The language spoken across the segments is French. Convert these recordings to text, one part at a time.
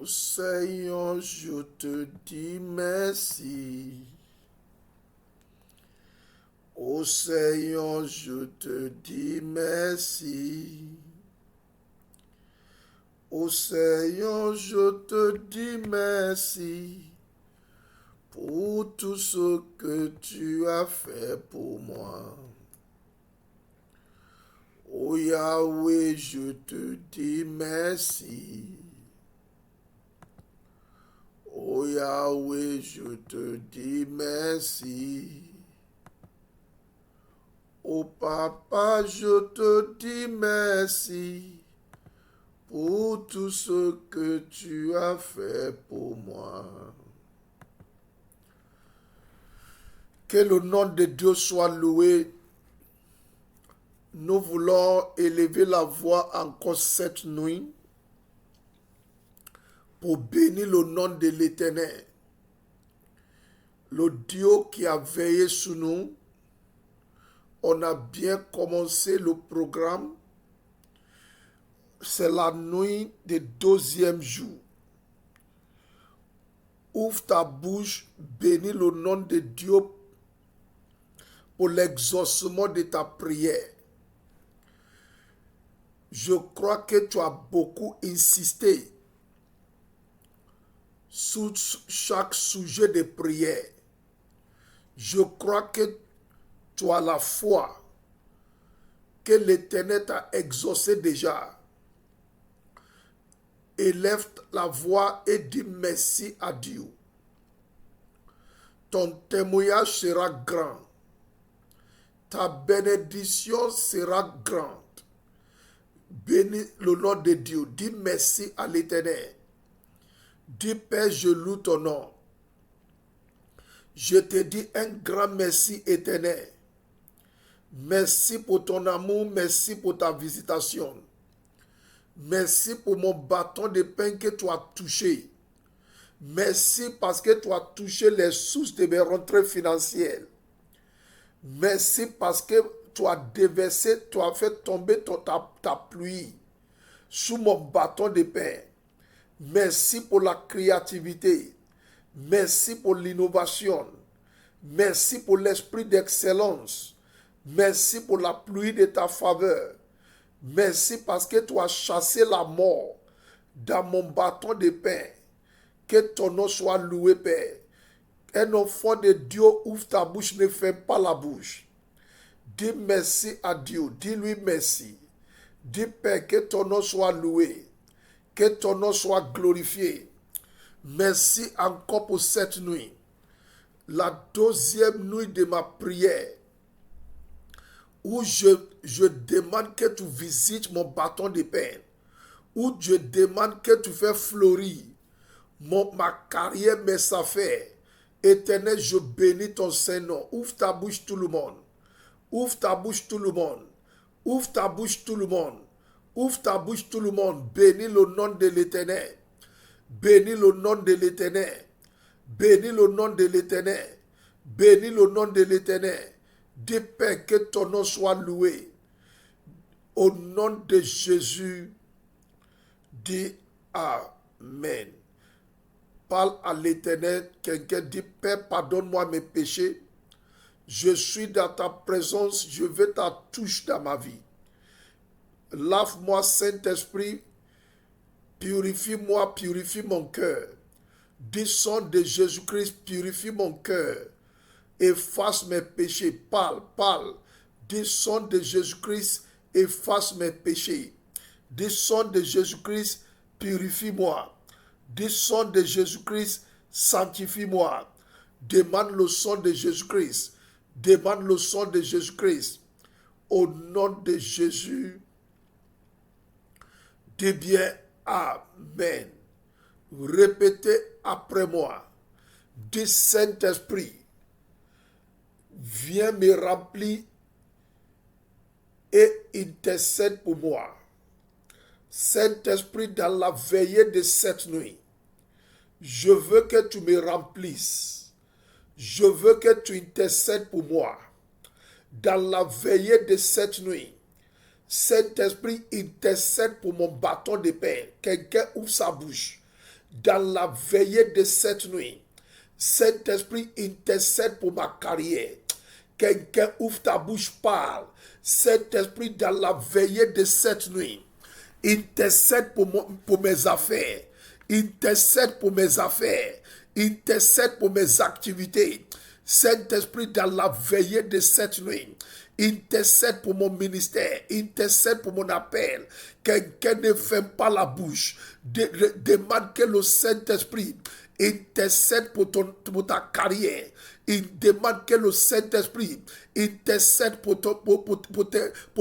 Seigneur, je te dis merci. Ô Seigneur, je te dis merci. Ô Seigneur, je te dis merci pour tout ce que tu as fait pour moi. Ô Yahweh, je te dis merci. Ô Yahweh, je te dis merci. Ô Papa, je te dis merci pour tout ce que tu as fait pour moi. Que le nom de Dieu soit loué. Nous voulons élever la voix encore cette nuit pour bénir le nom de l'Éternel, le Dieu qui a veillé sur nous. On a bien commencé le programme. C'est la nuit du 12e jour. Ouvre ta bouche, bénis le nom de Dieu pour l'exaucement de ta prière. Je crois que tu as beaucoup insisté sur chaque sujet de prière. Je crois que tu as la foi que l'Éternel t'a exaucé déjà. Élève la voix et dis merci à Dieu. Ton témoignage sera grand. Ta bénédiction sera grande. Bénis le nom de Dieu. Dis merci à l'Éternel. Dis Père, je loue ton nom. Je te dis un grand merci éternel. Merci pour ton amour, merci pour ta visitation. Merci pour mon bâton de pain que tu as touché. Merci parce que tu as touché les sources de mes rentrées financières. Merci parce que tu as déversé, tu as fait tomber ta pluie sous mon bâton de pain. Merci pour la créativité. Merci pour l'innovation. Merci pour l'esprit d'excellence. Merci pour la pluie de ta faveur. Merci parce que tu as chassé la mort dans mon bâton de pain. Que ton nom soit loué, Père. Un enfant de Dieu, ouvre ta bouche, ne ferme pas la bouche. Dis merci à Dieu, dis-lui merci. Dis Père, que ton nom soit loué, que ton nom soit glorifié. Merci encore pour cette nuit, la 12e nuit de ma prière, où je demande que tu visites mon bâton de pain, où je demande que tu fais fleurir ma carrière, mes affaires. Éternel, je bénis ton Saint-Nom. Ouvre ta bouche tout le monde. Ouvre ta bouche tout le monde. Ouvre ta bouche tout le monde. Ouvre ta bouche tout le monde. Bénis le nom de l'Éternel. Bénis le nom de l'Éternel. Bénis le nom de l'Éternel. Bénis le nom de l'Éternel. Dis Père, que ton nom soit loué. Au nom de Jésus, dis Amen. Parle à l'Éternel. Quelqu'un dit, Père, pardonne-moi mes péchés. Je suis dans ta présence. Je veux ta touche dans ma vie. Lave-moi, Saint-Esprit. Purifie-moi, purifie mon cœur. Du sang de Jésus-Christ, purifie mon cœur. Efface mes péchés. Parle, parle. Du sang de Jésus-Christ, efface mes péchés. Du sang de Jésus-Christ, purifie-moi. Du sang de Jésus-Christ, sanctifie-moi. Demande le sang de Jésus-Christ. Demande le sang de Jésus-Christ. Au nom de Jésus, dis bien Amen. Répétez après moi. Dis Saint-Esprit, viens me remplir et intercède pour moi. Saint-Esprit, dans la veillée de cette nuit, je veux que tu me remplisses. Je veux que tu intercèdes pour moi. Dans la veillée de cette nuit, Saint-Esprit, intercède pour mon bâton de pain. Quelqu'un ouvre sa bouche. dans la veillée de cette nuit. Saint-Esprit, intercède pour ma carrière. Quelqu'un ouvre ta bouche, parle. Saint-Esprit, dans la veillée de cette nuit, intercède pour mes affaires. Intercède pour mes affaires. Intercède pour mes activités. Saint-Esprit, dans la veillée de cette nuit, intercède pour mon ministère, intercède pour mon appel. Quelqu'un ne ferme pas la bouche. Demande que le Saint-Esprit intercède pour ta carrière. Il demande que le Saint-Esprit intercède pour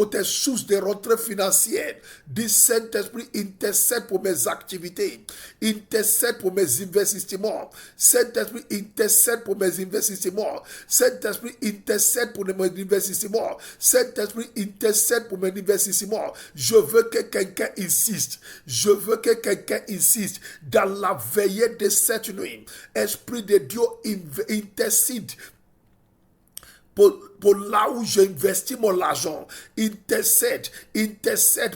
tes sources de rentrée financière. Dis Saint-Esprit, intercède pour mes activités. Intercède pour mes investissements. Saint-Esprit, intercède pour mes investissements. Saint-Esprit, intercède pour mes investissements. Saint-Esprit, intercède pour mes investissements. Je veux que quelqu'un insiste. Je veux que quelqu'un insiste. Dans la veillée de cette nuit, Esprit de Dieu, intercède pour là où j'investis mon argent. Intercède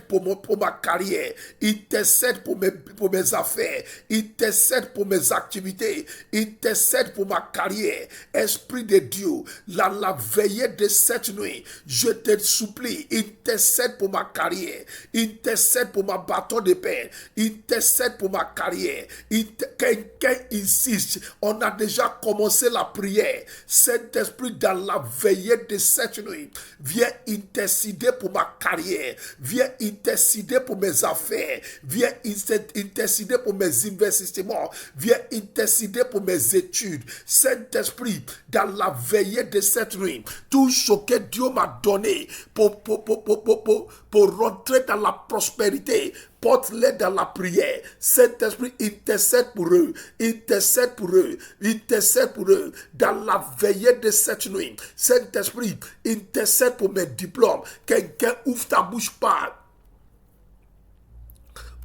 pour ma carrière. Intercède pour mes affaires. Intercède pour mes activités. Intercède pour ma carrière. Esprit de Dieu, la veillée de cette nuit, je te supplie, intercède pour ma carrière. Intercède pour ma bâton de pain. Intercède pour ma carrière. Quelqu'un insiste. On a déjà commencé la prière. Saint-Esprit, dans la veillée de cette nuit, viens intercéder pour ma carrière, viens intercéder pour mes affaires, viens intercéder pour mes investissements, viens intercéder pour mes études. Saint-Esprit, dans la veillée de cette nuit, tout ce que Dieu m'a donné pour rentrer dans la prospérité, porte-les dans la prière. Saint-Esprit, intercède pour eux. Intercède pour eux. Intercède pour eux. Dans la veillée de cette nuit. Saint-Esprit, intercède pour mes diplômes. Quelqu'un ouvre ta bouche, parle.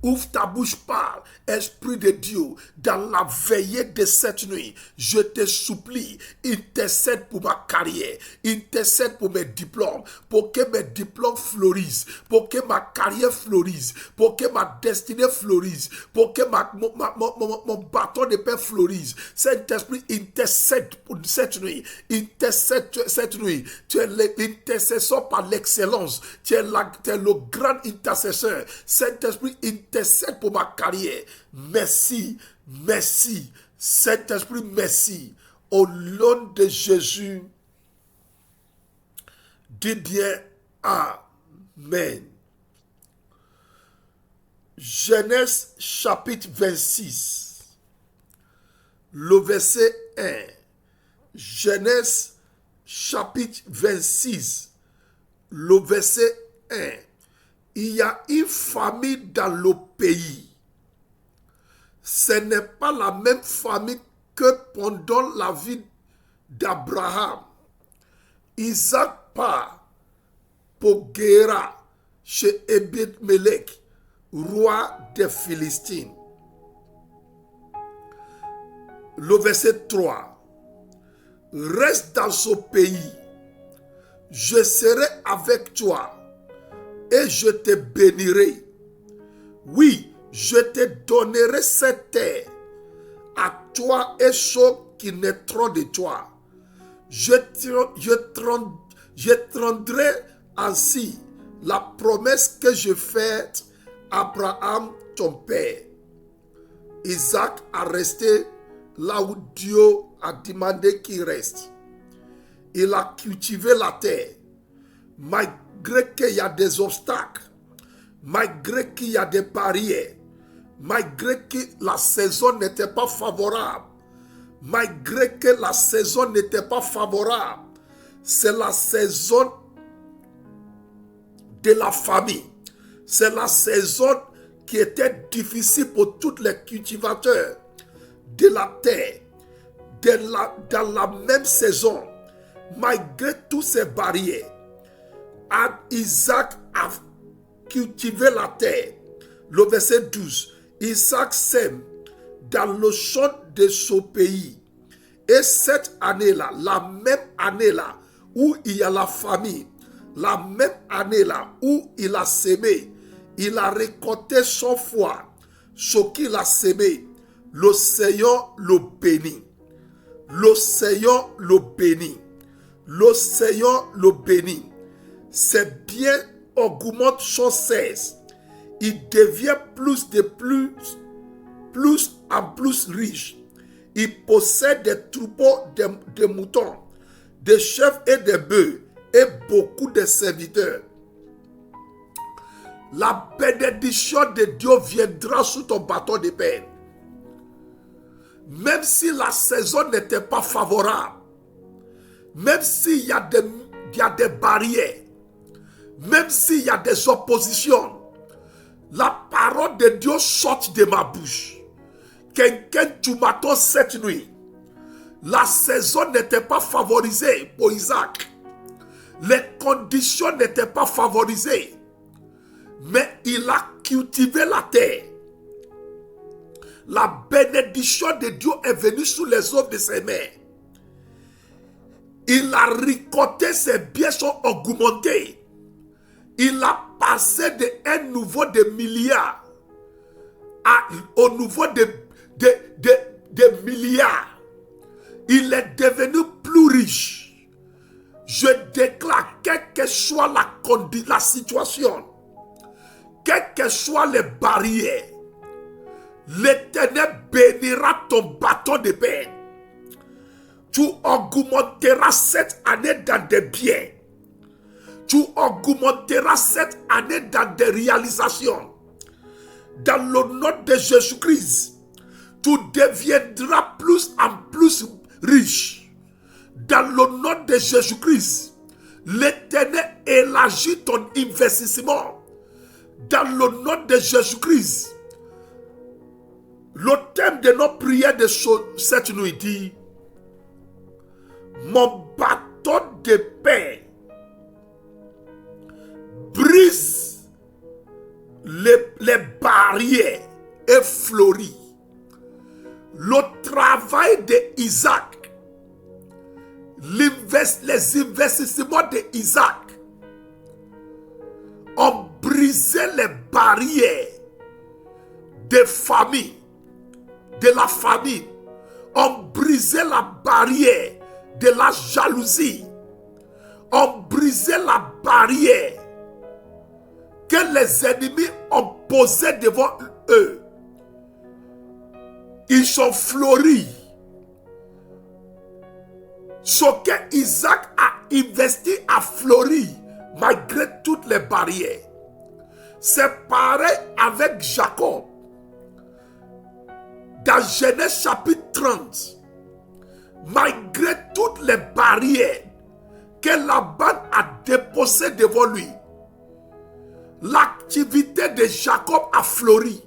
Ouvre ta bouche, parle. Esprit de Dieu, dans la veillée de cette nuit, je te supplie, intercède pour ma carrière, intercède pour mes diplômes, pour que mes diplômes fleurissent, pour que ma carrière fleurisse, pour que ma destinée fleurisse, pour que mon bâton de pain fleurisse. Saint-Esprit, intercède pour cette nuit, intercède cette nuit. Tu es l'intercesseur par l'excellence, tu es le grand intercesseur. Saint-Esprit, intercède pour ma carrière. Merci, merci, Saint-Esprit, merci. Au nom de Jésus, dis bien Amen. Genèse chapitre 26, le verset 1. Genèse chapitre 26, le verset 1. Il y a une famille dans le pays. Ce n'est pas la même famille que pendant la vie d'Abraham. Isaac part pour Guéra chez Ebed-Melech, roi des Philistines. Le verset 3. Reste dans ce pays. Je serai avec toi et je te bénirai. Oui, je te donnerai cette terre à toi et ceux qui naîtront de toi. Je rendrai ainsi la promesse que je faite à Abraham ton père. Isaac a resté là où Dieu a demandé qu'il reste. Il a cultivé la terre. Malgré qu'il y a des obstacles, malgré qu'il y a des barrières, malgré que la saison n'était pas favorable, malgré que la saison n'était pas favorable, c'est la saison de la famille. C'est la saison qui était difficile pour tous les cultivateurs de la terre. Dans la même saison, malgré toutes ces barrières, Isaac a cultivé la terre. Le verset 12. Isaac sème dans le champ de ce pays. Et cette année-là, la même année-là où il y a la famille, la même année-là où il a semé, il a récolté 100 fois ce qu'il a semé. Le Seigneur le bénit. Le Seigneur le bénit. Le Seigneur le bénit. Ses biens augmentent sans cesse. Il devient plus en plus riche. Il possède des troupeaux de moutons, des chèvres et des bœufs, et beaucoup de serviteurs. La bénédiction de Dieu viendra sous ton bâton de pain. Même si la saison n'était pas favorable, même s'il y a des barrières, même s'il y a des oppositions, la parole de Dieu sort de ma bouche. Quelqu'un tu m'attends cette nuit. La saison n'était pas favorisée pour Isaac. Les conditions n'étaient pas favorisées. Mais il a cultivé la terre. La bénédiction de Dieu est venue sous les œuvres de ses mains. Il a récolté, ses biens sont augmentés. Il a passé d'un niveau de milliards au niveau de milliards. Il est devenu plus riche. Je déclare, quelle que soit la situation, quelles que soient les barrières, l'Éternel bénira ton bâton de pain. Tu augmenteras cette année dans des biens. Tu augmenteras cette année dans des réalisations. Dans le nom de Jésus-Christ, tu deviendras plus en plus riche. Dans le nom de Jésus-Christ, l'Éternel élargit ton investissement. Dans le nom de Jésus-Christ, le thème de nos prières de cette nuit dit: mon bâton de pain brise les barrières et fleurit. Le travail d'Isaac, les investissements d'Isaac ont brisé les barrières de famille, de la famille, ont brisé la barrière de la jalousie, ont brisé la barrière que les ennemis ont posée devant eux. Ils sont fleuris. Ce que Isaac a investi a fleuri malgré toutes les barrières. C'est pareil avec Jacob. Dans Genèse chapitre 30, malgré toutes les barrières que Laban a déposées devant lui, l'activité de Jacob a fleuri.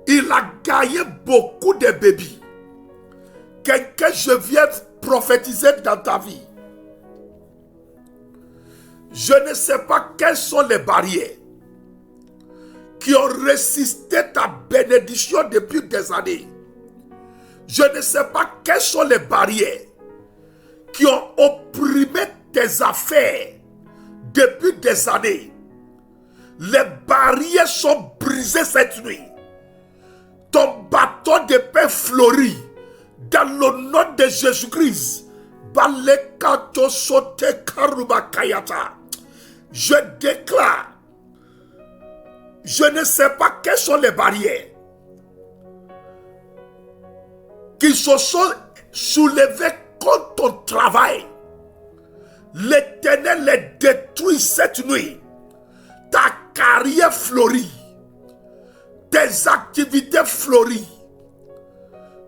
Il a gagné beaucoup de bébés. Quelqu'un, je viens prophétiser dans ta vie. Je ne sais pas quelles sont les barrières qui ont résisté ta bénédiction depuis des années. Je ne sais pas quelles sont les barrières qui ont opprimé tes affaires depuis des années. Les barrières sont brisées cette nuit. Ton bâton de pain fleurit dans le nom de Jésus-Christ. Je déclare, je ne sais pas quelles sont les barrières qui se sont soulevées contre ton travail. L'Éternel les détruit cette nuit. Ta carrière fleurit. Tes activités fleurissent.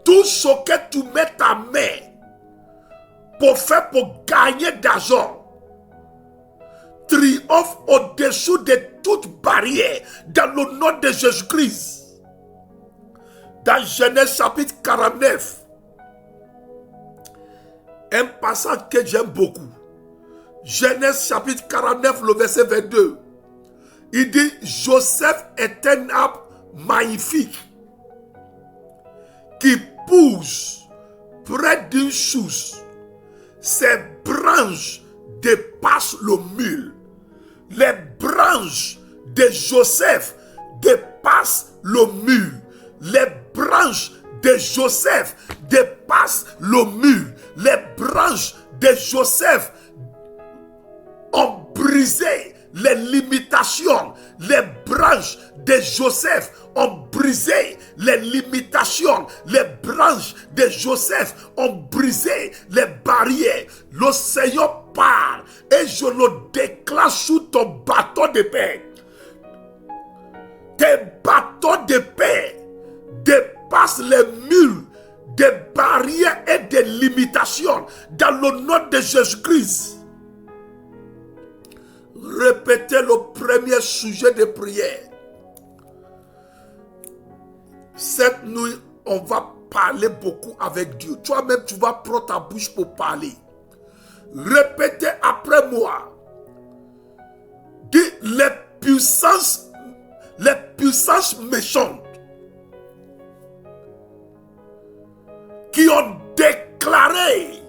Tout ce que tu mets ta main pour faire pour gagner d'argent triomphe au-dessous de toute barrière dans le nom de Jésus-Christ. Dans Genèse chapitre 49, un passage que j'aime beaucoup. Genèse chapitre 49, le verset 22. Il dit: Joseph est un arbre magnifique qui pousse près d'une source. Ses branches dépassent le mur. Les branches de Joseph dépassent le mur. Les branches de Joseph dépassent le mur. Les branches de Joseph ont brisé les limitations. Les branches de Joseph ont brisé les limitations. Les branches de Joseph ont brisé les barrières. Le Seigneur parle et je le déclare sous ton bâton de paix. Tes bâtons de paix dépassent les murs des barrières et des limitations dans le nom de Jésus-Christ. Répétez le premier sujet de prière. Cette nuit, on va parler beaucoup avec Dieu. Toi-même, tu vas prendre ta bouche pour parler. Répétez après moi. Dis les puissances méchantes qui ont déclaré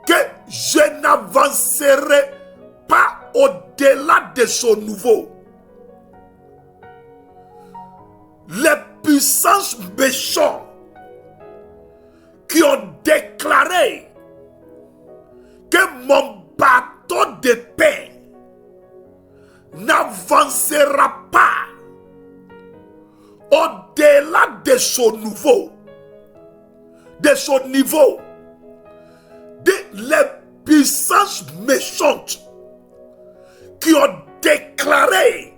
que je n'avancerai pas au-delà de son niveau. Les puissances méchantes qui ont déclaré que mon bâton de paix n'avancera pas au-delà de son niveau. Les puissances méchantes qui ont déclaré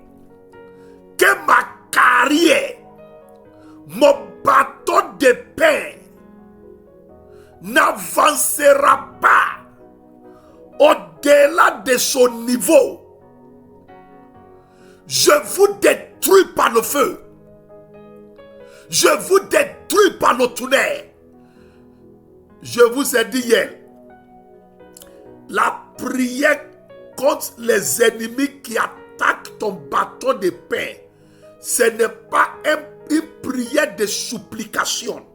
que ma carrière, mon bâton de paix n'avancera pas au-delà de son niveau. Je vous détruis par le feu. Je vous détruis par le tonnerre. Je vous ai dit hier, la prière contre les ennemis qui attaquent ton bâton de paix, ce n'est pas une prière de supplication.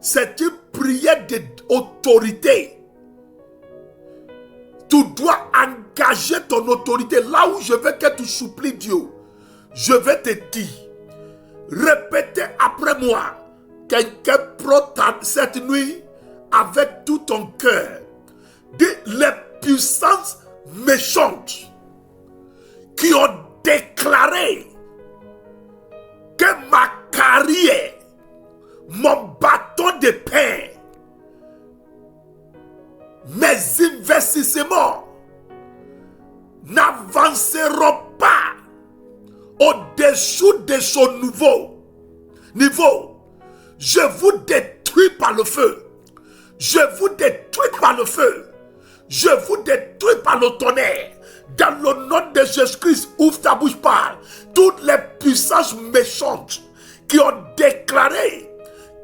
C'est une prière d'autorité. Tu dois engager ton autorité. Là où je veux que tu supplies Dieu, je vais te dire, répétez après moi. Quelqu'un prend cette nuit avec tout ton cœur. Dis les puissances méchantes qui ont déclaré que ma carrière, mon bâton de paix, mes investissements n'avanceront pas au-dessous de son niveau. Je vous détruis par le feu. Je vous détruis par le feu. Je vous détruis par le tonnerre. Dans le nom de Jésus-Christ, ouvre ta bouche, parle. Toutes les puissances méchantes qui ont déclaré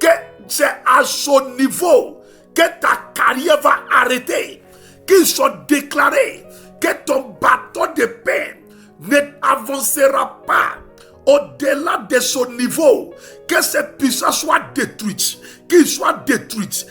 que c'est à son niveau que ta carrière va arrêter, qu'ils sont déclarés que ton bâton de paix n'avancera pas au-delà de son niveau, que ces puissances soient détruites, qu'ils soient détruites,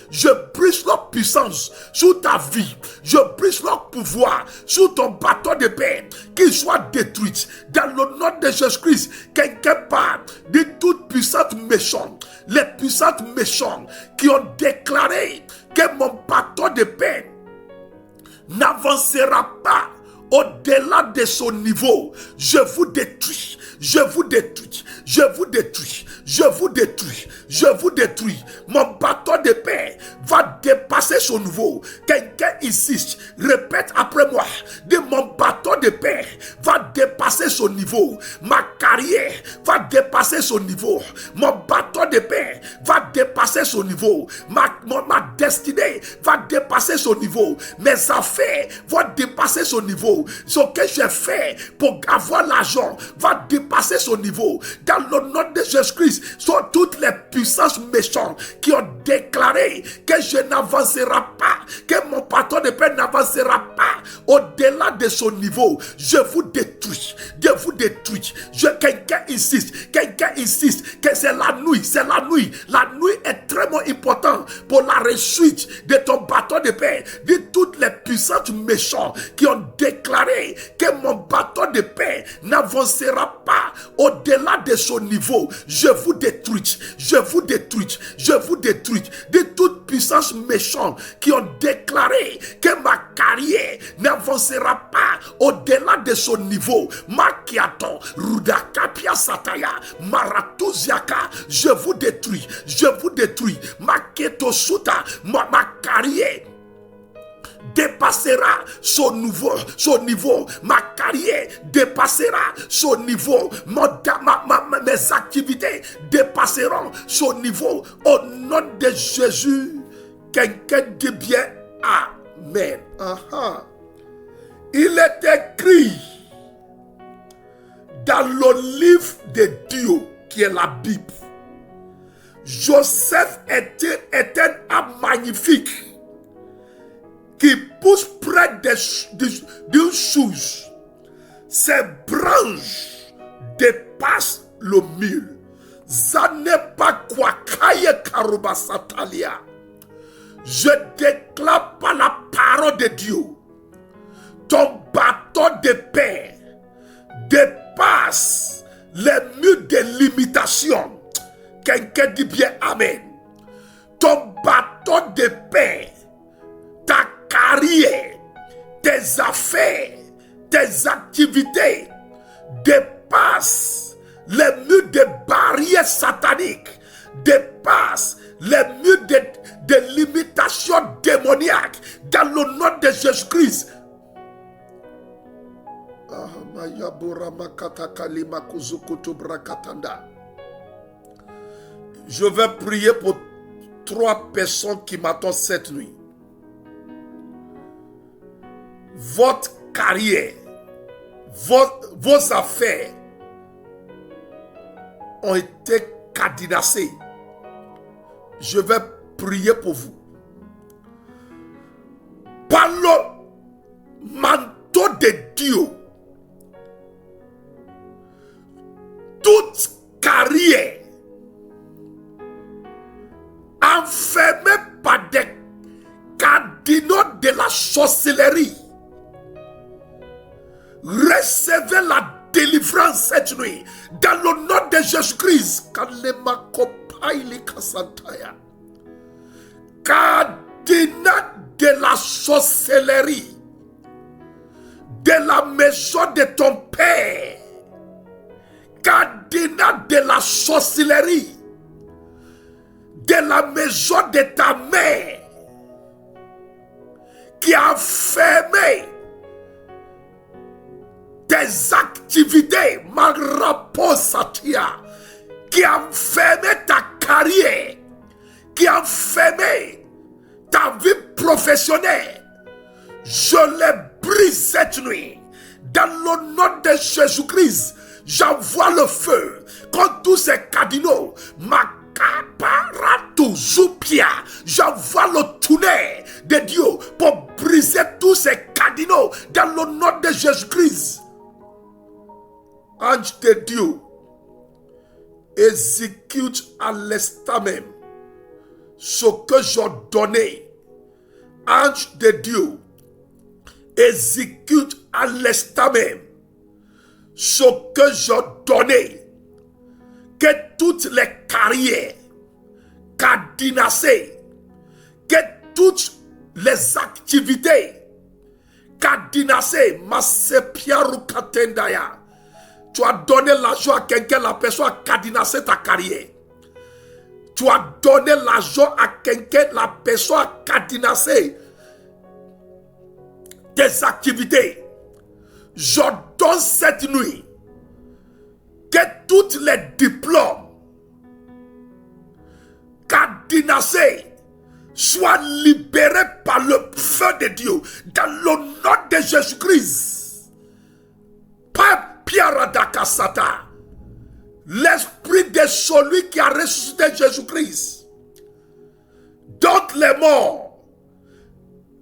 Je brise leur puissance sur ta vie, je brise leur pouvoir sur ton bâton de paix, qu'ils soient détruites dans le nom de Jésus-Christ. Quelqu'un parle de toute puissance méchante, les puissances méchantes qui ont déclaré que mon bâton de paix n'avancera pas au-delà de son niveau. Je vous détruis, je vous détruis, je vous détruis, je vous détruis, je vous détruis. Mon bâton de paix va dépasser son niveau. Quelqu'un insiste, répète après moi. De mon bâton de paix va dépasser son niveau. Ma carrière va dépasser son niveau. Mon bâton de paix va dépasser son niveau. Ma destinée va dépasser son niveau. Mes affaires vont dépasser son niveau. Ce que j'ai fait pour avoir l'argent va dépasser son niveau. Dans le nom de Jésus-Christ, sont toutes les puissances méchantes qui ont déclaré que je n'avancerai pas, que mon bâton de paix n'avancera pas au-delà de son niveau. Je vous détruis, je vous détruis. Quelqu'un insiste que c'est la nuit, La nuit est très importante pour la réussite de ton bâton de paix. De toutes les puissances méchantes qui ont déclaré que mon bâton bâton de paix n'avancera pas au-delà de son niveau. Je vous détruis, je vous détruis, je vous détruis de toute puissance méchante qui ont déclaré que ma carrière n'avancera pas au-delà de son niveau. Makiato, Rudakapia Sataya, Maratuziaka, je vous détruis, je vous détruis. Maketo Suta, ma carrière dépassera son niveau, ma carrière dépassera son niveau, mes activités dépasseront son niveau. Au nom de Jésus, quelqu'un dit bien Amen. Il est écrit dans le livre de Dieu qui est la Bible, Joseph était un homme magnifique qui pousse près d'une chose. Ses branches dépassent le mur. Ça n'est pas quoi kaye karubasatalia. Je déclare par la parole de Dieu, ton bâton de paix dépasse les murs de limitation. Quelqu'un dit bien Amen. Ton bâton de paix, ta carrière, tes affaires, tes activités dépassent les murs de barrières sataniques, dépassent les murs de limitations démoniaques dans le nom de Jésus-Christ. Je vais prier pour 3 personnes qui m'attendent cette nuit. Votre carrière, vos affaires ont été cadenassées. Je vais prier pour vous. Par le manteau de Dieu, toute carrière enfermée par des cadenas de la sorcellerie, recevez la délivrance cette nuit dans le nom de Jésus-Christ. Cadenas de la sorcellerie de la maison de ton père, cadenas de la sorcellerie de la maison de ta mère, qui a fermé tes activités, Maraposatia, qui a fermé ta carrière, qui a fermé ta vie professionnelle. Je les brise cette nuit. Dans le nom de Jésus-Christ, j'envoie le feu contre tous ces cadenas. J'envoie le tonnerre de Dieu pour briser tous ces cadenas dans le nom de Jésus-Christ. Ange de Dieu, exécute à l'instant même ce que j'ai donné. Ange de Dieu, exécute à l'instant même ce que j'ai donné. Que toutes les carrières cadenassées, que toutes les activités cadenassées, tu as donné l'argent à quelqu'un, la personne a cadenassé ta carrière. Tu as donné l'argent à quelqu'un, la personne a cadenassé tes activités. Je donne cette nuit que tous les diplômes cadenassés soient libérés par le feu de Dieu dans le nom de Jésus-Christ. Piaradakasata, l'esprit de celui qui a ressuscité Jésus-Christ, donc les morts,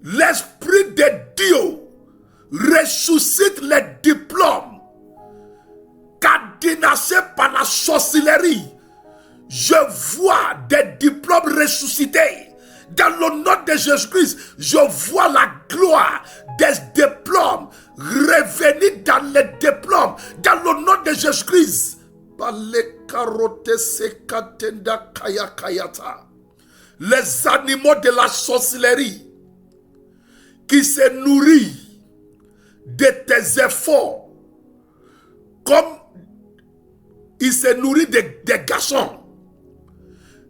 l'esprit de Dieu ressuscite les diplômes cadenassés par la sorcellerie. Je vois des diplômes ressuscités dans le nom de Jésus-Christ. Je vois la gloire des diplômes revenir dans les diplômes, dans le nom de Jésus-Christ. Les animaux de la sorcellerie qui se nourrissent de tes efforts, comme il se nourrit des garçons.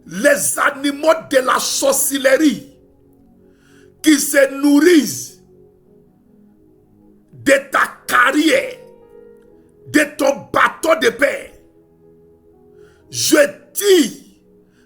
Les animaux de la sorcellerie qui se nourrissent de ta carrière, de ton bâton de paix. Je dis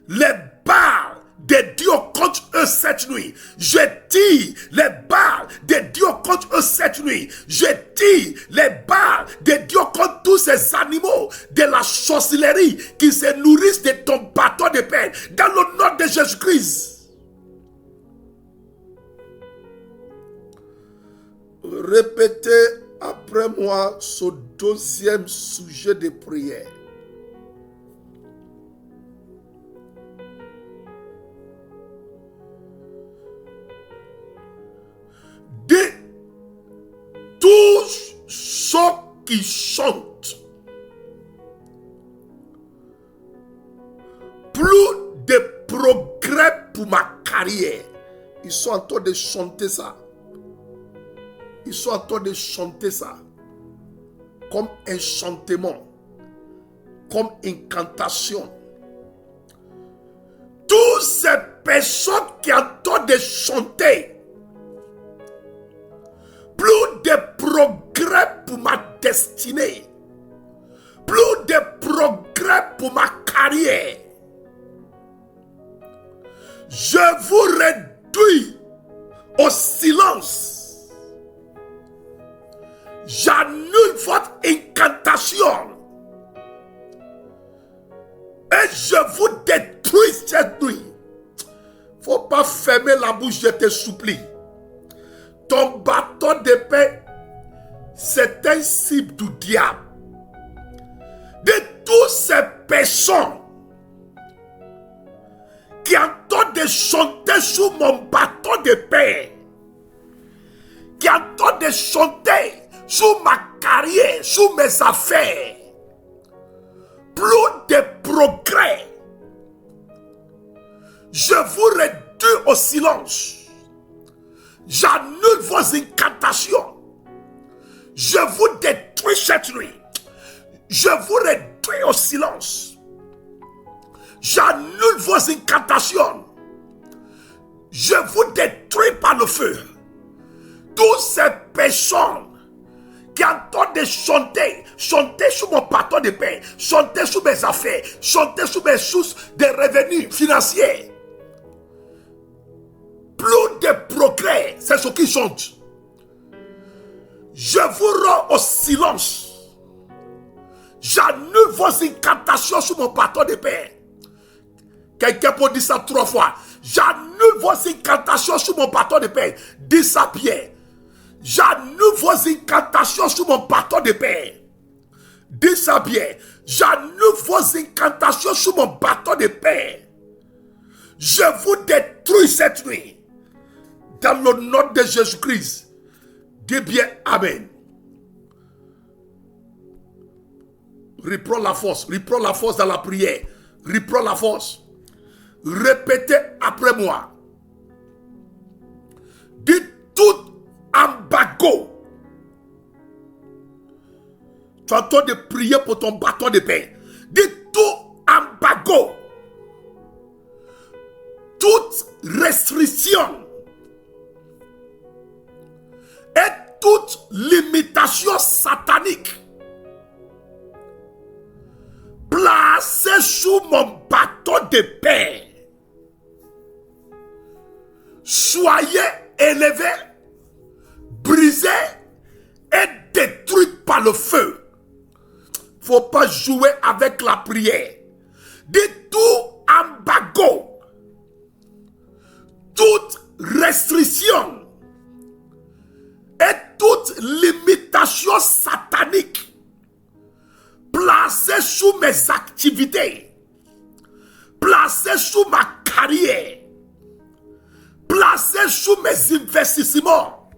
les balles de Dieu contre eux cette nuit. Je dis les balles de Dieu contre eux cette nuit. Je dis les balles de Dieu contre tous ces animaux de la sorcellerie qui se nourrissent de ton bâton de paix. Dans le nom de Jésus-Christ. Répétez après moi ce deuxième sujet de prière. De tous ceux qui chantent, plus de progrès pour ma carrière. Ils sont en train de chanter ça. Ils sont en train de chanter ça comme enchantement, comme incantation. Toutes ces personnes qui entendent de chanter, plus de progrès pour ma destinée, plus de progrès pour ma carrière. Je vous réduis au silence. J'annule votre incantation et je vous détruis cette nuit. Faut pas fermer la bouche, je te supplie. Ton bâton d'épée, c'est un cible du diable. De toutes ces personnes qui entendent de chanter sous mon bâton d'épée, qui entendent de chanter sous ma carrière, sous mes affaires, plus de progrès, je vous réduis au silence. J'annule vos incantations. Je vous détruis cette nuit. Je vous réduis au silence. J'annule vos incantations. Je vous détruis par le feu. Toutes ces personnes qui entendent de chanter sous mon bâton de paix, chanter sous mes affaires, chanter sous mes sources de revenus financiers. Plus de progrès, c'est ce qui chante. Je vous rends au silence. J'annule vos incantations sous mon bâton de paix. Quelqu'un peut dire ça 3 fois. J'annule vos incantations sous mon bâton de paix. Dis ça bien. J'annule vos incantations sous mon bâton de paix. Dis ça bien. J'annule vos incantations sous mon bâton de paix. Je vous détruis cette nuit. Dans le nom de Jésus-Christ. Dis bien Amen. Reprends la force dans la prière. Reprends la force. Répétez après moi. Dis tout embargo. Tu es en train de prier pour ton bâton de paix. Dis tout embargo. Toute restriction et toute limitation satanique placée sous mon bâton de paix, soyez élevés, brisés et détruits par le feu. Faut pas jouer avec la prière. Dis tout embargo, toute restriction et toute limitation satanique placée sous mes activités, placée sous ma carrière, placée sous mes investissements,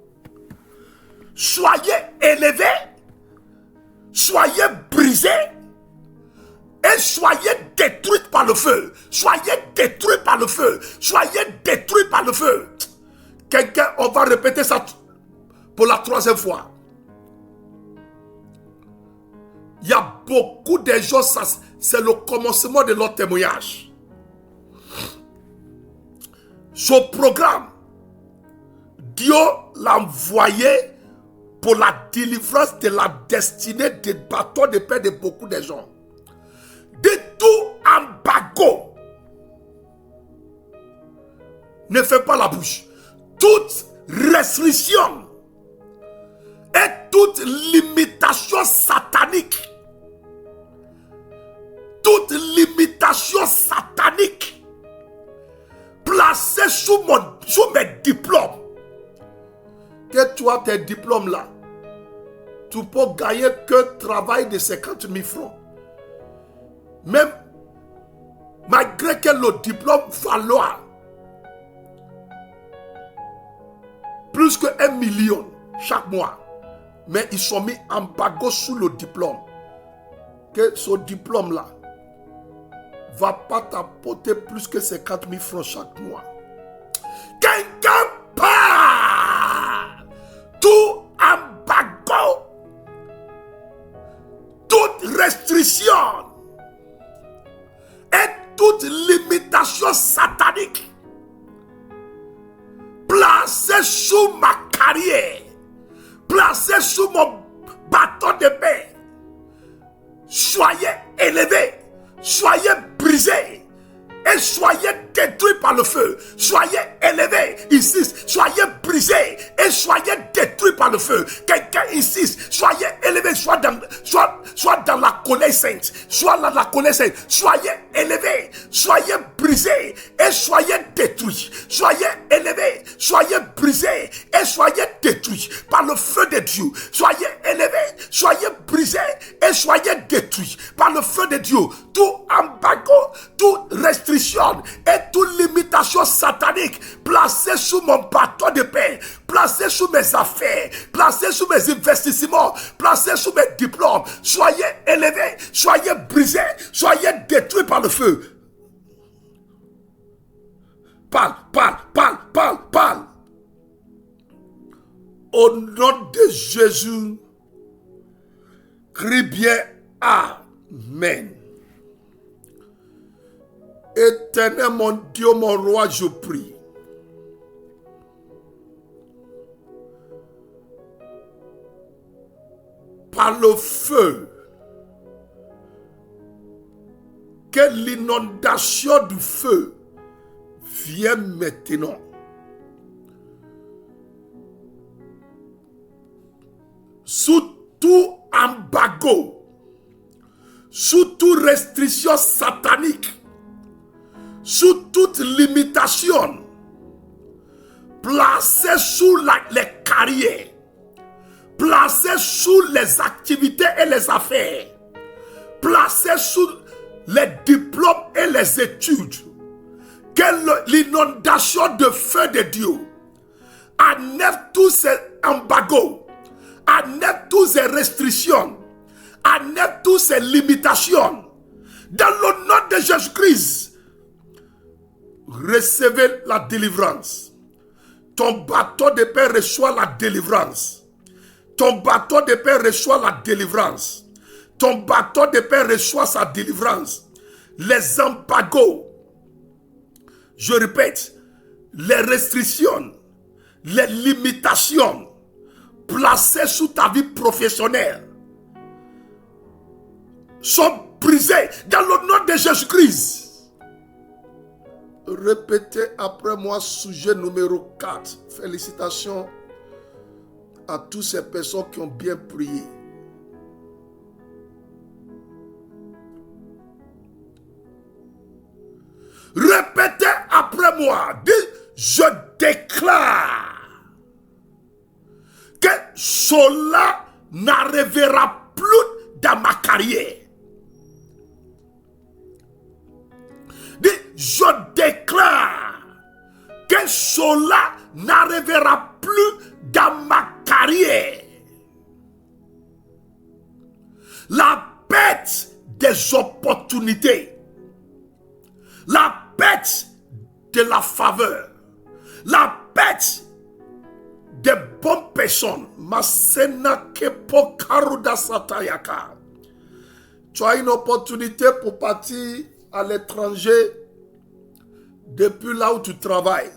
soyez élevés, soyez brisés et soyez détruits par le feu. Soyez détruits par le feu. Soyez détruits par le feu. Quelqu'un, on va répéter ça pour la 3e fois. Il y a beaucoup de gens, c'est le commencement de leur témoignage. Ce programme, Dieu l'a envoyé pour la délivrance de la destinée des bâtons de paix de beaucoup de gens. De tout embargo. Ne fais pas la bouche. Toute restriction et toute limitation satanique. Toute limitation satanique placée sous mes diplômes. Que tu as tes diplômes là, tu peux gagner que travail de 50 000 francs. Même malgré que le diplôme valoir plus que 1 million chaque mois, mais ils sont mis en embargo sous le diplôme. Que ce diplôme là va pas t'apporter plus que 50 000 francs chaque mois. Quelqu'un part tout embargo, toute restriction et toute limitation satanique placée sous ma carrière, placée sous mon bâton de paix. Soyez élevés, soyez brisés et soyez détruits par le feu. Soyez élevés, insiste, soyez brisés et soyez détruits par le feu. Quelqu'un insiste, soyez élevés, soit dans la colère sainte, soit dans la colère sainte. Soyez élevés, soyez brisés et soyez détruits. Soyez élevés, soyez brisés et soyez détruits par le feu de Dieu. Soyez élevés, soyez brisés et soyez détruits par le feu de Dieu. Tout embargo, toute restriction et toute limitation satanique placée sous mon bâton de paix, placée sous mes affaires, placée sous mes investissements, placée sous mes diplômes, soyez élevés, soyez brisés, soyez détruits par le feu. Parle, parle, parle, parle, parle. Au nom de Jésus, crie bien Amen. Éternel mon Dieu, mon roi, je prie. Par le feu, que l'inondation du feu vienne maintenant. Sous tout embargo, sous toute restriction satanique, sous toute limitation, placée sous les carrières, placée sous les activités et les affaires, placée sous les diplômes et les études, que l'inondation de feu de Dieu enlève tous ces embargos, enlève toutes ces restrictions, enlève toutes ces limitations. Dans le nom de Jésus-Christ, recevez la délivrance. Ton bâton de paix reçoit la délivrance. Ton bâton de paix reçoit la délivrance. Ton bâton de paix reçoit sa délivrance. Les embargos, je répète, les restrictions, les limitations placées sous ta vie professionnelle sont brisées dans le nom de Jésus-Christ. Répétez après moi, sujet numéro 4. Félicitations à toutes ces personnes qui ont bien prié. Répétez après moi. Dis, je déclare que cela n'arrivera plus dans ma carrière. Dis, je déclare que cela n'arrivera plus dans ma carrière. La perte des opportunités. La perte de la faveur. La perte des bonnes personnes. Masena kepo karuda satayaka. Tu as une opportunité pour partir à l'étranger depuis là où tu travailles.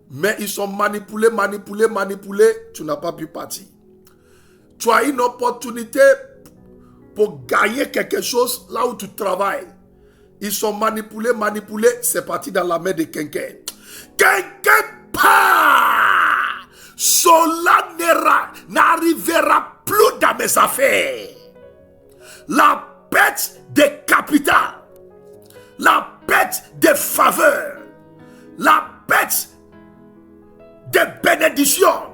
Mais ils sont manipulés, tu n'as pas pu partir. Tu as une opportunité pour gagner quelque chose là où tu travailles. Ils sont manipulés, c'est parti dans la main de quelqu'un. Quelqu'un part. Cela n'arrivera plus dans mes affaires. La perte des capitales, la perte des faveurs, la perte des bénédictions.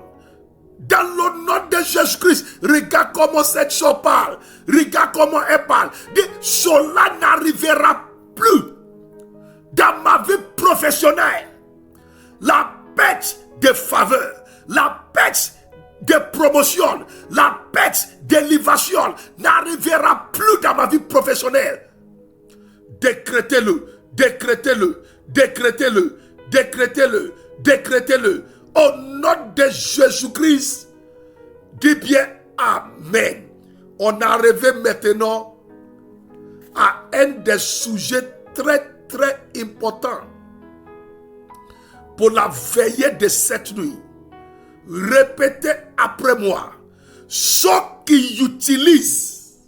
Dans le nom de Jésus-Christ, regarde comment cette chose parle. Regarde comment elle parle. Dit, cela n'arrivera plus dans ma vie professionnelle. La perte de faveur, la perte de promotion, la perte d'élévation n'arrivera plus dans ma vie professionnelle. Décrétez-le, décrétez-le, décrétez-le, décrétez-le, décrétez-le. Au nom de Jésus-Christ, dis bien Amen. On est arrivé maintenant à un des sujets très importants pour la veillée de cette nuit. Répétez après moi. Ceux qui utilisent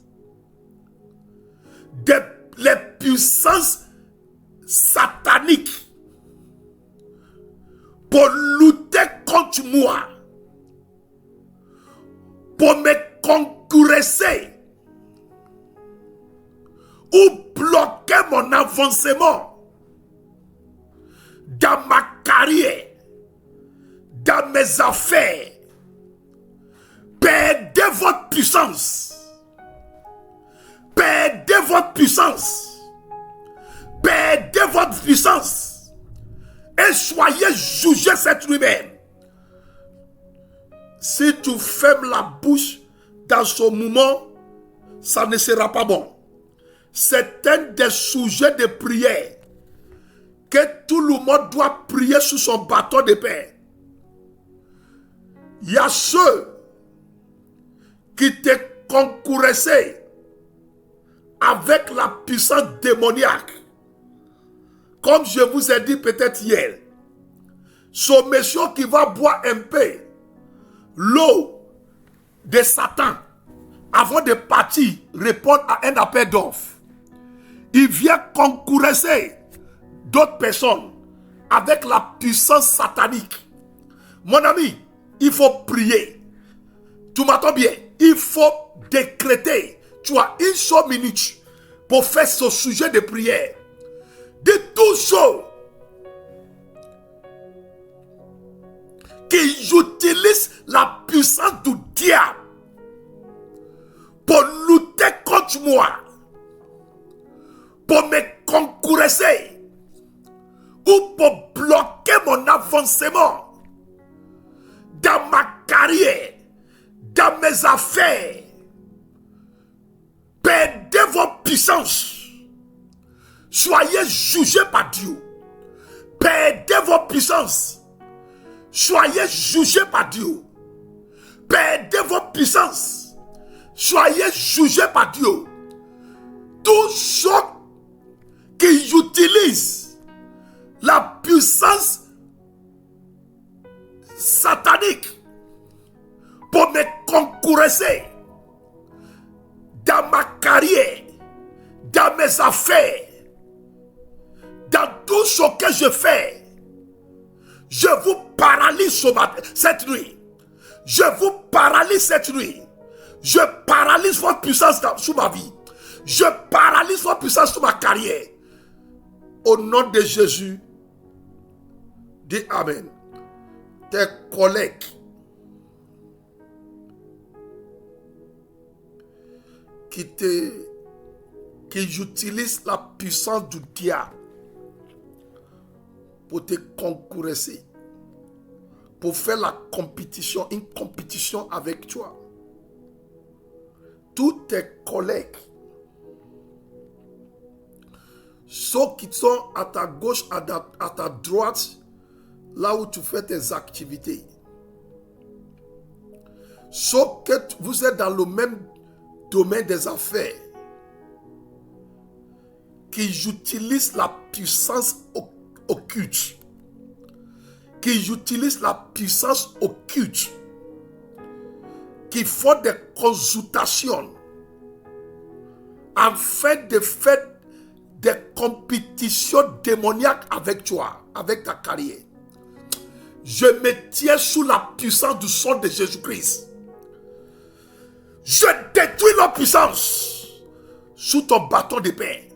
les puissances sataniques pour lutter contre moi, pour me concurrencer ou bloquer mon avancement dans ma carrière, dans mes affaires. Perdez votre puissance. Perdez votre puissance. Perdez votre puissance. Et soyez jugés cette nuit même. Si tu fermes la bouche dans ce moment, ça ne sera pas bon. C'est un des sujets de prière que tout le monde doit prier sous son bâton de paix. Il y a ceux qui te concurrençaient avec la puissance démoniaque. Comme je vous ai dit peut-être hier, ce monsieur qui va boire un peu l'eau de Satan avant de partir répondre à un appel d'offres, il vient concurrencer d'autres personnes avec la puissance satanique. Mon ami, il faut prier. Tu m'entends bien? Il faut décréter. Tu as une seule minute pour faire ce sujet de prière. De tous ceux qui utilisent la puissance du diable pour lutter contre moi, pour me concurrencer ou pour bloquer mon avancement dans ma carrière, dans mes affaires. Perdez vos puissances. Soyez jugés par Dieu. Perdez vos puissances. Soyez jugés par Dieu. Perdez vos puissances. Soyez jugés par Dieu. Tous ceux qui utilisent la puissance satanique pour me concurrencer dans ma carrière, dans mes affaires, dans tout ce que je fais, je vous paralyse cette nuit. Je vous paralyse cette nuit. Je paralyse votre puissance sous ma vie. Je paralyse votre puissance sous ma carrière. Au nom de Jésus, dis Amen. Tes collègues qui utilisent la puissance du diable pour te concurrencer, pour faire une compétition avec toi. Tous tes collègues, ceux qui sont à ta gauche, à ta droite, là où tu fais tes activités. Sauf que vous êtes dans le même domaine des affaires, qui utilisent la puissance occulte, qui utilisent la puissance occulte, qui font des consultations afin de faire des compétitions démoniaques avec toi, avec ta carrière. Je me tiens sous la puissance du sang de Jésus-Christ. Je détruis leur puissance sous ton bâton d'épée.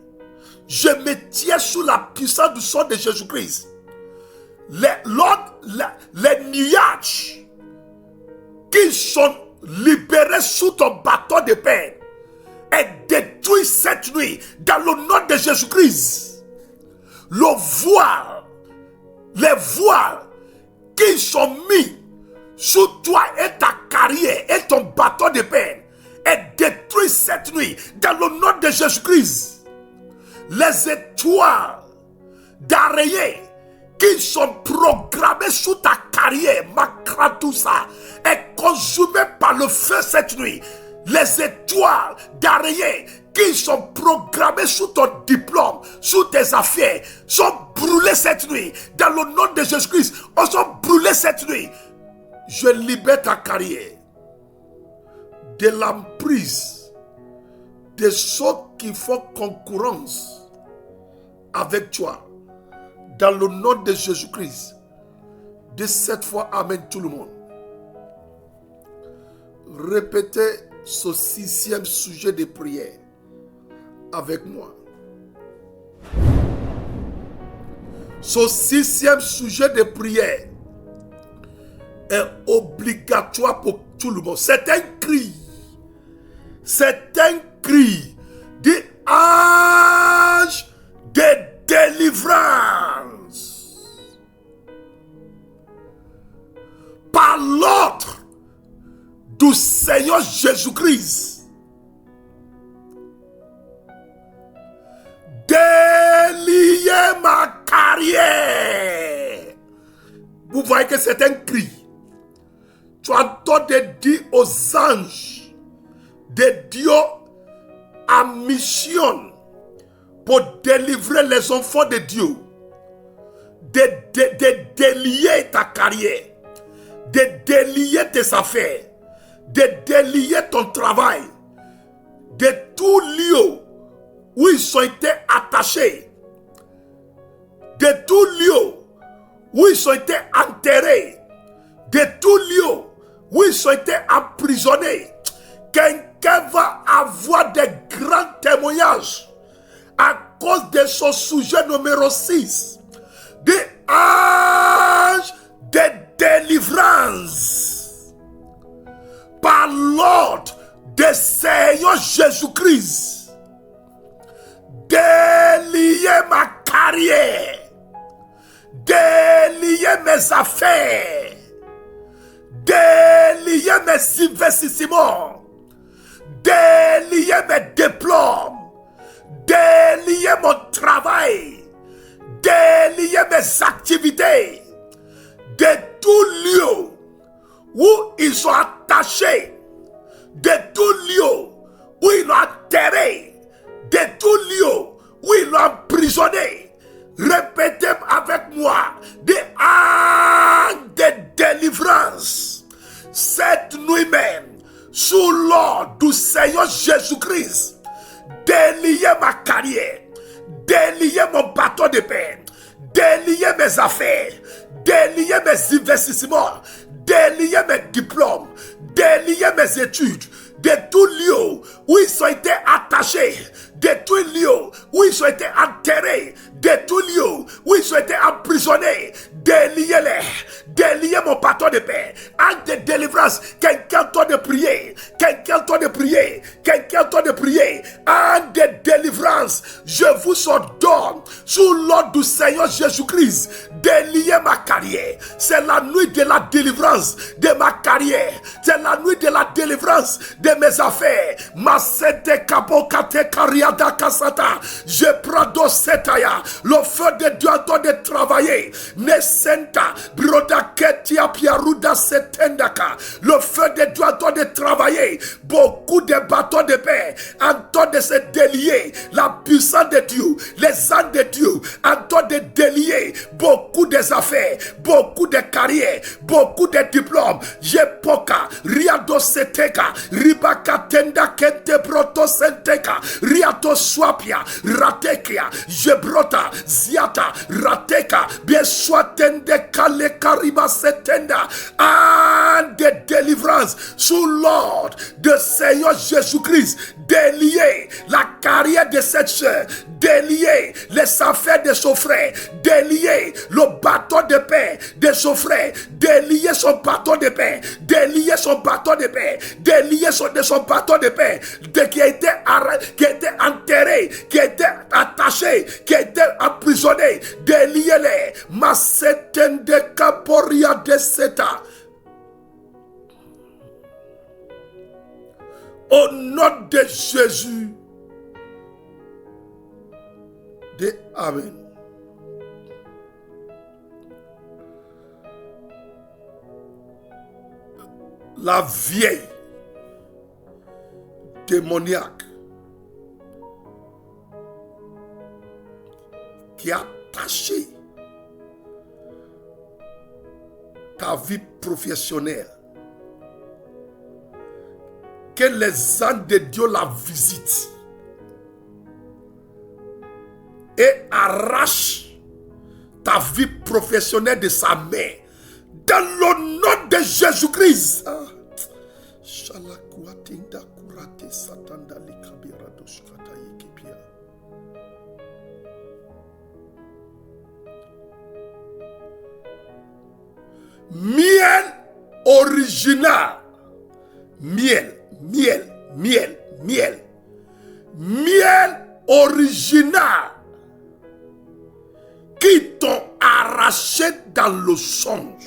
Je me tiens sous la puissance du sang de Jésus-Christ. Les nuages qui sont libérés sous ton bâton d'épée est détruit cette nuit dans le nom de Jésus-Christ. Les voiles qui sont mis sous toi et ta carrière et ton bâton d'épée est détruit cette nuit dans le nom de Jésus-Christ. Les étoiles d'araignée qui sont programmées sous ta carrière, Makratousa, est consumée par le feu cette nuit. Les étoiles d'araignée qui sont programmées sous ton diplôme, sous tes affaires, sont brûlées cette nuit. Dans le nom de Jésus-Christ, elles sont brûlées cette nuit. Je libère ta carrière de l'emprise de ceux qui font concurrence avec toi. Dans le nom de Jésus-Christ. De cette fois, amen tout le monde. Répétez ce 6e sujet de prière avec moi. Ce 6e sujet de prière est obligatoire pour tout le monde. C'est un cri. C'est un cri d'ange de délivrance. Par l'ordre du Seigneur Jésus-Christ. Délier ma carrière. Vous voyez que c'est un cri. Tu as tort de dire aux anges de Dieu en mission pour délivrer les enfants de Dieu, de délier ta carrière, de délier tes affaires, de délier ton travail, de tout lieu où ils ont été attachés, de tout lieu où ils ont été enterrés, de tout lieu où ils ont été emprisonnés. Quelqu'un va avoir des grands témoignages à cause de son sujet numéro 6, des anges de délivrance. Par l'ordre du Seigneur Jésus-Christ, délier ma carrière, délier mes affaires, délier mes investissements, délier mes diplômes, délier mon travail, délier mes activités, de tout lieu où ils sont attachés, de tout lieu où ils l'ont enterré, de tout lieu où ils l'ont emprisonné. Répétez avec moi, des anges de délivrance. Cette nuit même, sous l'ordre du Seigneur Jésus-Christ, délier ma carrière, délier mon bâton de paix, délier mes affaires, délier mes investissements, délier mes diplômes, délier mes études, de tout lieu où ils ont été attachés, de tout lieu où ils ont été enterrés, de tout lieu où ils ont été emprisonnés, déliez-les, délier mon bâton de paix. Acte de délivrance. Quelqu'un doit de prier. Quelqu'un doit de prier. Quelqu'un doit de prier. Acte de délivrance. Je vous ordonne, sous l'ordre du Seigneur Jésus-Christ, délier ma carrière. C'est la nuit de la délivrance de ma carrière. C'est la nuit de la délivrance de mes affaires. Ma sete kabokate kariada kasata. Je prends do setaya. Le feu de Dieu doit de travailler. Nesenta broda ketia piaruda setendaka. Le feu de Dieu doit de travailler. Beaucoup de bâtons de paix en train de se délier. La puissance de Dieu, les âmes de Dieu en train de délier beaucoup des affaires, beaucoup de carrières, beaucoup de diplômes. Jepoka, riado seteka, ribaka tenda kente broto senteka, riato swapia, ratekia, jebrota, ziata, rateka, bien soit tende kale kariba setenda, and de délivrance sous l'ordre de Seigneur Jésus-Christ, délier la carrière de cette chair, délier les affaires de son frère, délier le bâton de paix de son frère, délier son bâton de paix, délier son bâton de paix, délier son bâton de paix, qui a été enterré, qui a été attaché, qui a été emprisonné, déliez-les. Masetende kaporia de seta. Au nom de Jésus. Amen. La vieille démoniaque qui a attaché ta vie professionnelle, que les anges de Dieu la visitent et arrache ta vie professionnelle de sa main dans le nom de Jésus-Christ. Miel original, miel original qui t'ont arraché dans le songe,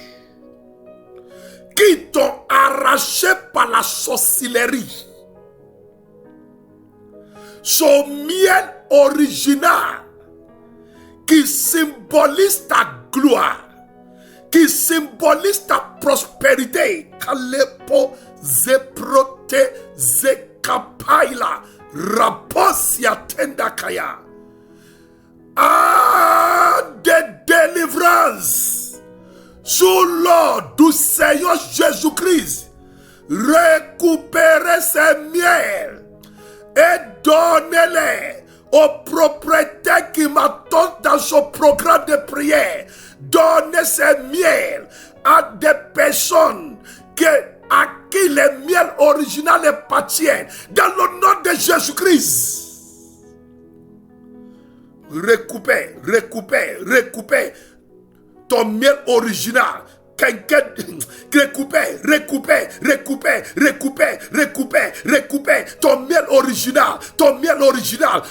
qui t'ont arraché par la sorcellerie. Ce miel original qui symbolise ta gloire, qui symbolise ta prospérité. Kalepo zeprote zekapaila raposia tendakaya. De délivrance sous l'ordre du Seigneur Jésus-Christ. Récupérez ces miels et donnez-les aux propriétaires qui m'attendent dans son programme de prière. Donnez ces miels à des personnes à qui les miels originaux appartiennent dans le nom de Jésus-Christ. Récupère ton miel original. Quelqu'un récupère ton miel original,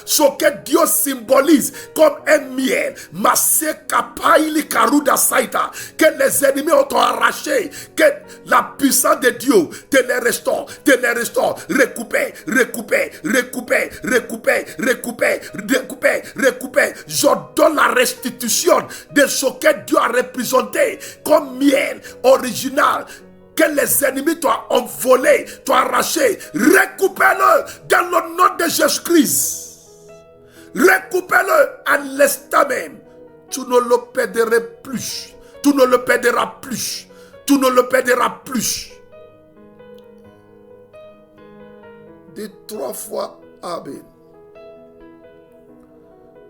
ce que Dieu symbolise comme un miel. Que les ennemis ont arraché, que la puissance de Dieu te les restaure, récupère. Je donne la restitution de ce que Dieu a représenté comme miel original que les ennemis t'ont envolé, t'ont arraché. Récupère-le dans le nom de Jésus-Christ. Récupère-le à l'instant même. Tu ne le perdras plus. Tu ne le perdras plus. Tu ne le perdras plus. Dis 3 fois Amen.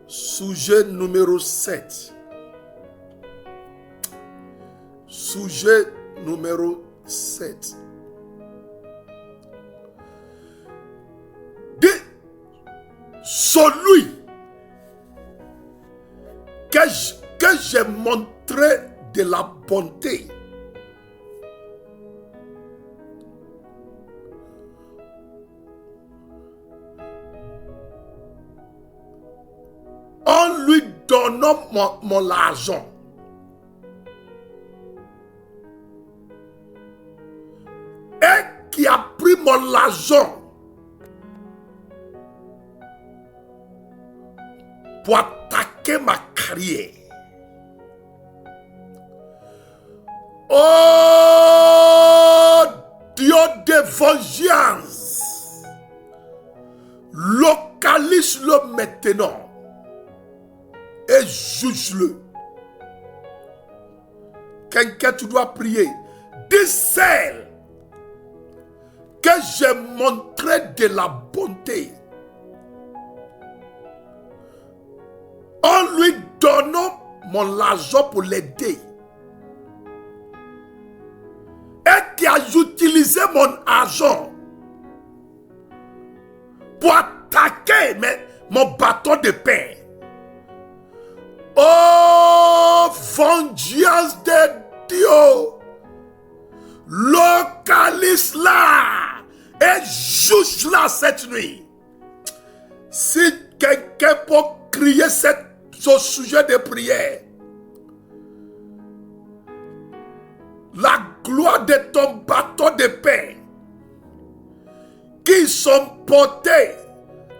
Sujet numéro 7. Sujet numéro 7. Dis celui que j'ai montré de la bonté donnant mon argent. Et qui a pris mon argent pour attaquer ma carrière. Oh Dieu de vengeance, localise-le maintenant et juge-le. Quelqu'un, tu dois prier. Dis celle que j'ai montré de la bonté en lui donnant mon argent pour l'aider, et qui a utilisé mon argent pour attaquer mon bâton de pain. Oh, vengeance de Dieu, localise-la et juge-la cette nuit. Si quelqu'un peut crier ce sujet de prière, la gloire de ton bâton de pain qui sont portés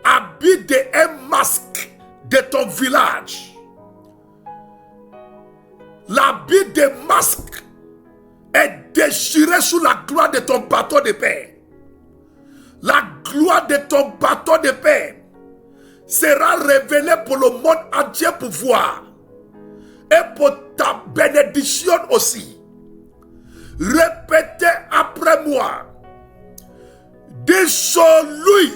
habits d'un masque de ton village. L'habit de masque est déchiré sous la gloire de ton bâton de pain. La gloire de ton bâton de pain sera révélée pour le monde entier pour voir. Et pour ta bénédiction aussi. Répétez après moi. Dis celui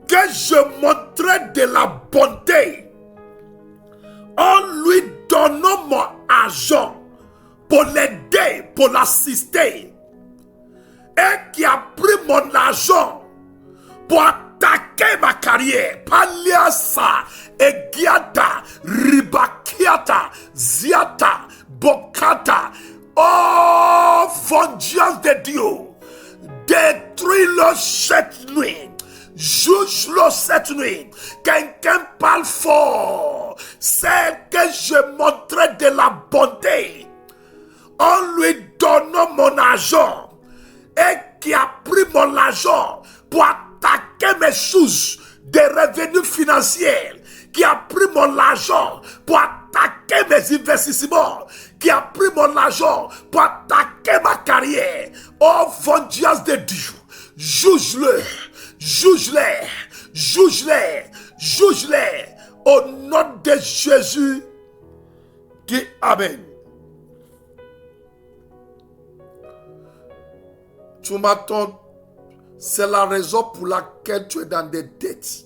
que je montrais de la bonté en lui donnant mon argent pour l'aider, pour l'assister, et qui a pris mon argent pour attaquer ma carrière. Paliasa, Egiata, Ribakiata, Ziata, Bokata. Oh, vengeance de Dieu, détruis-le cette nuit. Juge-le cette nuit. Quelqu'un parle fort. C'est que je montrais de la bonté en lui donnant mon argent, et qui a pris mon argent pour attaquer mes sources de revenus financiers, qui a pris mon argent pour attaquer mes investissements, qui a pris mon argent pour attaquer ma carrière. Oh, vengeance de Dieu, juge-le, juge-les, juge-les, juge-les. Au nom de Jésus, dis Amen. Tu m'attends, c'est la raison pour laquelle tu es dans des dettes.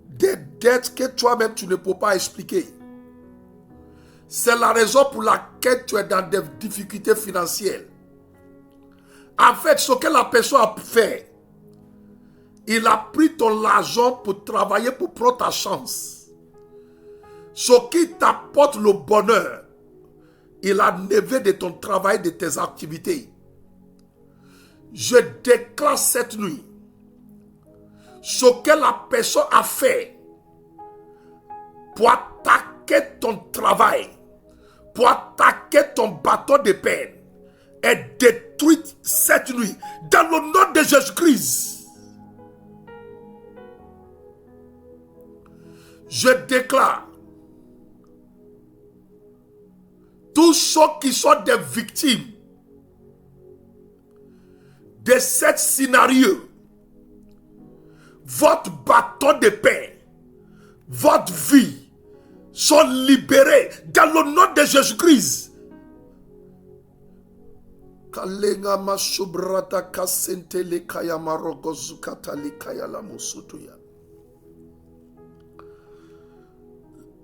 Des dettes que toi-même tu ne peux pas expliquer. C'est la raison pour laquelle tu es dans des difficultés financières. En fait, ce que la personne a fait, il a pris ton argent pour travailler pour prendre ta chance. Ce qui t'apporte le bonheur, il a enlevé de ton travail, de tes activités. Je déclare cette nuit, ce que la personne a fait pour attaquer ton travail, pour attaquer ton bâton de pain, est détruite cette nuit dans le nom de Jésus-Christ. Je déclare, tous ceux qui sont des victimes de ce scénario, votre bâton de pain, votre vie sont libérés dans le nom de Jésus-Christ.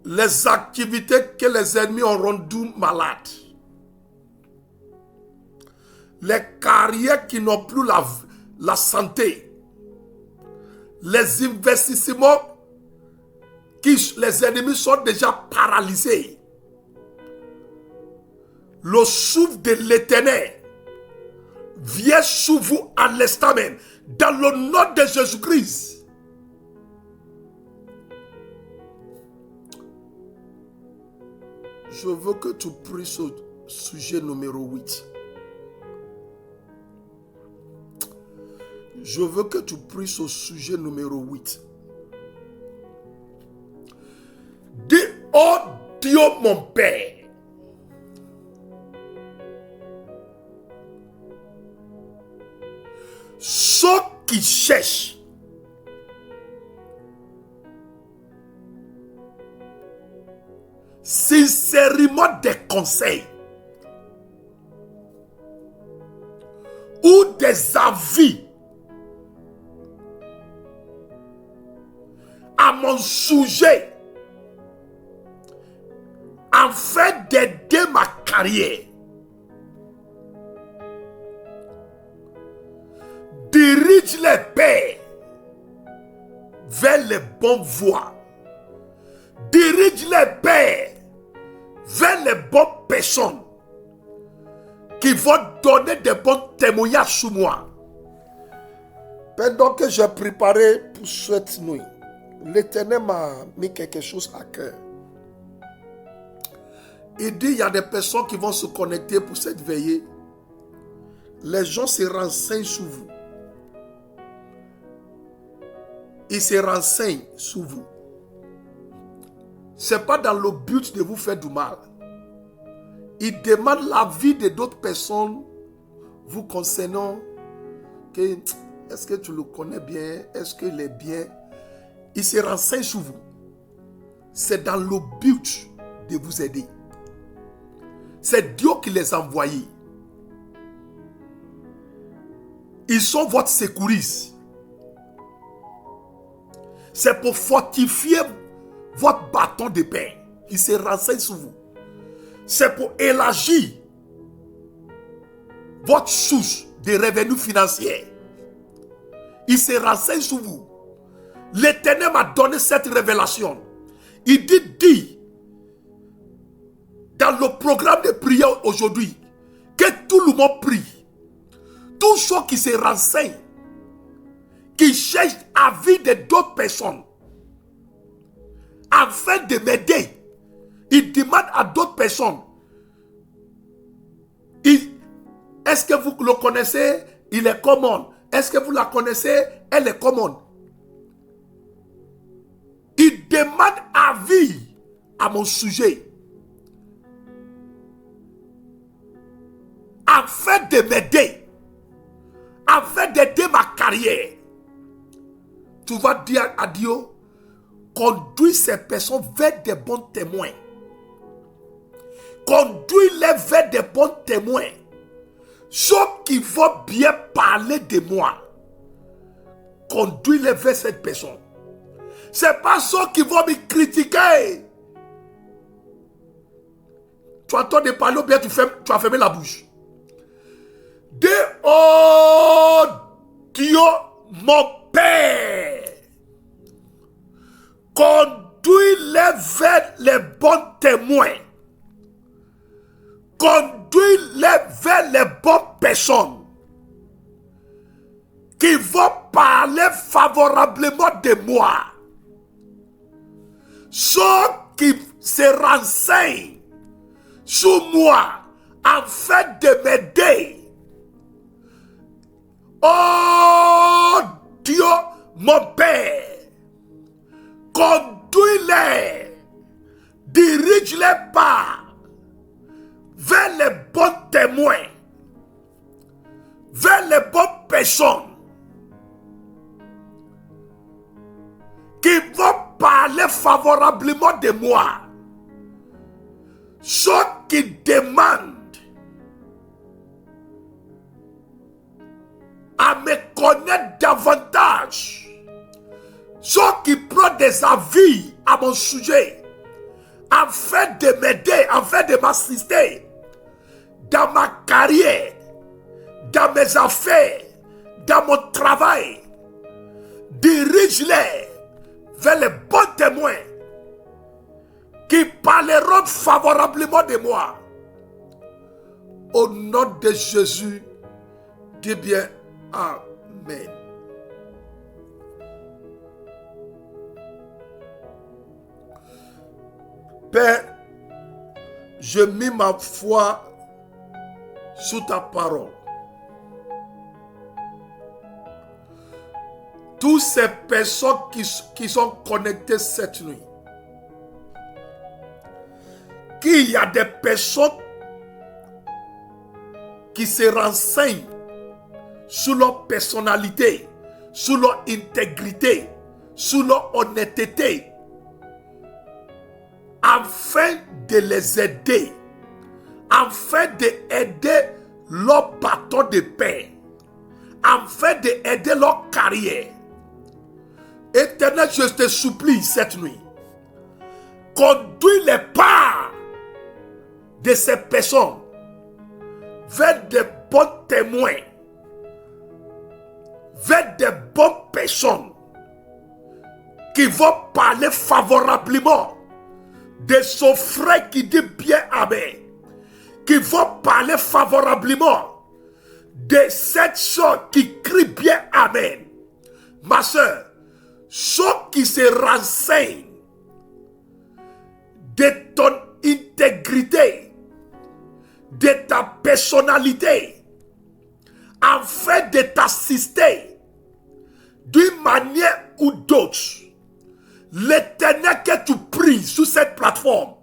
Les activités que les ennemis ont rendues malades, les carrières qui n'ont plus la santé, les investissements qui les ennemis sont déjà paralysés. Le souffle de l'Éternel vient sur vous à l'instant même, dans le nom de Jésus-Christ. Je veux que tu pries sur sujet numéro 8. Je veux que tu pries sur sujet numéro 8. Dis, oh Dieu mon Père, ceux qui cherchent sincèrement des conseils ou des avis à mon sujet afin d'aider ma carrière, dirige les pères vers les bonnes voies, dirige les pères vers les bonnes personnes qui vont donner des bons témoignages sur moi. Pendant que j'ai préparé pour cette nuit, l'Éternel m'a mis quelque chose à cœur. Il dit, il y a des personnes qui vont se connecter pour cette veillée. Les gens se renseignent sur vous. Ils se renseignent sur vous. Ce n'est pas dans le but de vous faire du mal. Ils demandent l'avis de d'autres personnes vous concernant. Est-ce que tu le connais bien? Est-ce qu'il est bien? Ils se renseignent sur vous. C'est dans le but de vous aider. C'est Dieu qui les a envoyés. Ils sont votre secouriste. C'est pour fortifier votre bâton de pain. Ils se renseignent sur vous. C'est pour élargir votre source de revenus financiers. Ils se renseignent sur vous. L'Éternel m'a donné cette révélation. Il dit dans le programme de prière aujourd'hui que tout le monde prie. Tous ceux qui se renseignent, qui cherchent l'avis de d'autres personnes afin de m'aider. Il demande à d'autres personnes. Est-ce que vous le connaissez? Il est comment? Est-ce que vous la connaissez? Elle est comment? Il demande avis à mon sujet afin de m'aider, afin d'aider ma carrière. Tu vas dire à Dieu, conduis ces personnes vers des bons témoins. Conduis-les vers des bons témoins. Ceux qui vont bien parler de moi. Conduis-les vers cette personne. Ce n'est pas ceux qui vont me critiquer. Tu entends de parler ou bien tu as fermé la bouche. De oh Dieu mon Père, conduis-les vers les bons témoins. Conduis-les vers les bonnes personnes qui vont parler favorablement de moi. Ceux qui se renseignent sur moi afin de m'aider. Oh Dieu, mon Père, conduis-les, dirige-les pas vers les bons témoins, vers les bonnes personnes qui vont parler favorablement de moi. Ceux qui demandent à me connaître davantage, ceux qui prennent des avis à mon sujet afin de m'aider, afin de m'assister dans ma carrière, dans mes affaires, dans mon travail. Dirige-les vers les bons témoins qui parleront favorablement de moi. Au nom de Jésus, dis bien Amen. Père, Je mis ma foi sous ta parole. Toutes ces personnes qui sont connectées cette nuit, qu'il y a des personnes qui se renseignent sur leur personnalité, sur leur intégrité, sur leur honnêteté, afin de les aider, afin d'aider leur bâton de paix, afin d'aider leur carrière. Éternel, je te supplie cette nuit, conduis les pas de ces personnes vers de bons témoins, vers de bonnes personnes qui vont parler favorablement de son frère qui dit bien amen, qui vont parler favorablement de cette chose qui crie bien amen. Ma soeur, ceux qui se renseignent de ton intégrité, de ta personnalité, afin de t'assister d'une manière ou d'autre. L'Éternel que tu pries sur cette plateforme,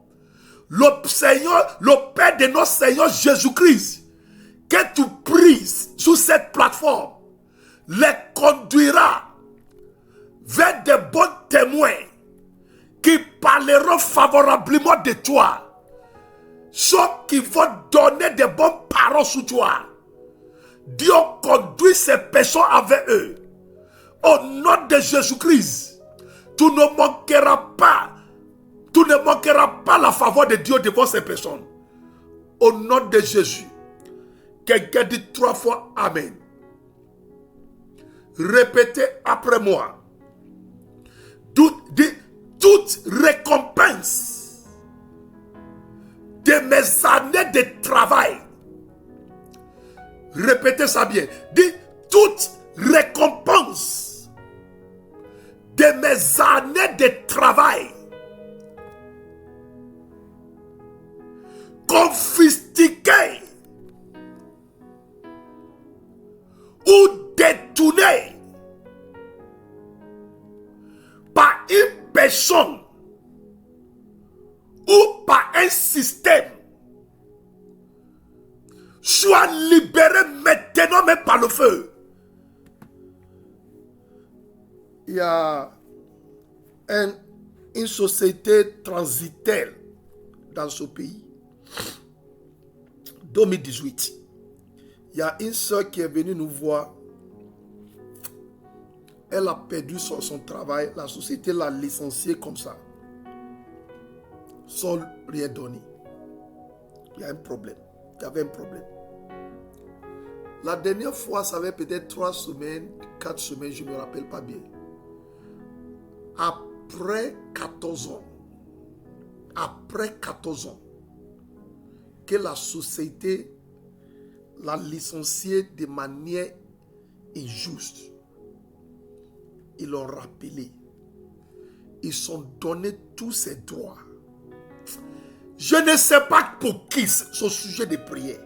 le Seigneur, le Père de notre Seigneur Jésus-Christ, que tu pries sur cette plateforme, les conduira vers de bons témoins qui parleront favorablement de toi, ceux qui vont donner de bonnes paroles sur toi. Dieu conduit ces personnes avec eux. Au nom de Jésus-Christ, tu ne manqueras pas la faveur de Dieu devant ces personnes. Au nom de Jésus, quelqu'un dit 3 fois Amen. Répétez après moi. Toute récompense de mes années de travail. Répétez ça bien. Dis toute récompense de mes années de travail confisquée ou détournée par une personne ou par un système, soit libéré maintenant même par le feu. Il y a une société transitaire dans ce pays. 2018. Il y a une soeur qui est venue nous voir. Elle a perdu son travail. La société l'a licenciée comme ça. Sans rien donner. Il y a un problème. Il y avait un problème. La dernière fois, ça avait peut-être 3 semaines, 4 semaines, je ne me rappelle pas bien. Après 14 ans, que la société l'a licencié de manière injuste, ils l'ont rappelé. Ils ont donné tous ses droits. Je ne sais pas pour qui ce sujet de prière.